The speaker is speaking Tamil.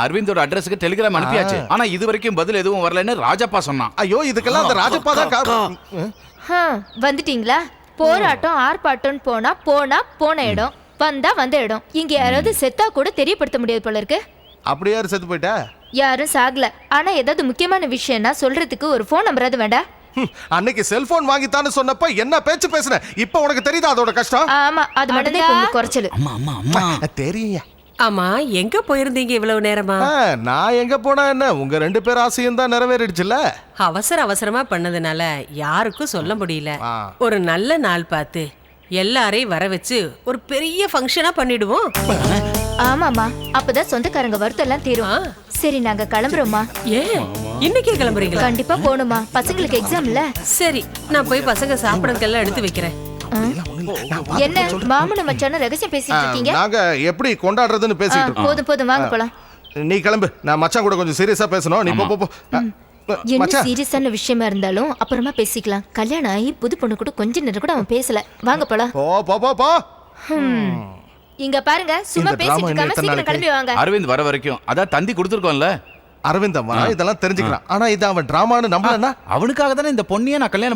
அரவிந்தோட அட்ரஸ்க்கு டெலிகிராம் அனுப்பியாச்சு. ஆனா இது வரைக்கும் பதில் எதுவும் வரலன்னு ராஜப்பா சொன்னான். ஐயோ இதுக்கெல்லாம் அந்த ராஜப்பா தான் வந்துட்டீங்களா? போராட்டம் ஆர்ப்பாட்டம் போனா போன இடம், வந்த இடம். இங்க யாராவது செத்தா கூட தெரியப்படுத்த முடியாது போல இருக்கு. அப்படியே யாரு செத்து போயிட்டா? யாரும் சாகல. ஆனா ஏதாவது முக்கியமான விஷயம்னா சொல்றதுக்கு ஒரு போன் நம்பராது வேண்டாம். அன்னைக்கு செல்போன் வாங்கித்தான்னு சொன்னப்ப என்ன பேச்சு பேசுன? இப்ப உனக்கு தெரியுதா அதோட கஷ்டம்? ஆமா, அது மட்டும் தான் உங்களுக்கு குறைச்சல். அம்மா அம்மா அம்மா தெரியும். ஆமா, எங்க போயிருந்தீங்க இவ்வளவு நேரமா? நான் எங்க போனா என்ன, உங்க 2 பேர் ஆசையும் தான் நிறைவேறிடுச்சுல்ல. அவசரமா பண்ணதுனால யாருக்கும் சொல்ல முடியல. ஒரு நல்ல நாள் பார்த்து எல்லாரையும் வர வச்சு ஒரு பெரிய ஃபங்க்ஷனா பண்ணிடுவோம். ஆமாமா, அப்பதான் சொந்தக்காரங்க வருத்தம் எல்லாம் தீரும். சரி, நாங்க கிளம்புறோமா? ஏன் இன்னைக்கே கிளம்புறீங்களா? கண்டிப்பா போகணுமா, பசங்களுக்கு எக்ஸாம் இல்ல. சரி, நான் போய் பசங்க சாப்பிடறதுக்கெல்லாம் எடுத்து வைக்கிறேன். என்ன மாமனும் மச்சானும் ரகசியம் பேசிட்டு இருக்கீங்க? நாங்க எப்படி கொண்டாடுறதுன்னு பேசிட்டு இருக்கோம். போதும் வாங்க போலாம். நீ கிளம்பு, நான் மச்சான் கூட கொஞ்சம் சீரியஸா பேசணும். நீ போ. என்ன சீரியஸான விஷயமா இருந்தாலும் அப்புறமா பேசிக்கலாம். கல்யாணம் ஆகி புது பொண்ணு கூட கொஞ்ச நேரம் கூட அவன் பேசல. வாங்க போலாம். போ. இங்க பாருங்க, சும்மா பேசிட்டு இருக்காம சீக்கிரம் கிளம்பி வாங்க. அரவிந்த் வர வரைக்கும் அதான் தந்தி கொடுத்துருக்கோம்ல. அரவிந்த் இதெல்லாம் தெரிஞ்சுக்கிறான். ஆனா இது அவன் டிராமான்னு நம்பலன்னா அவனுக்காக தானே இந்த பொண்ணையே நான் கல்யாணம்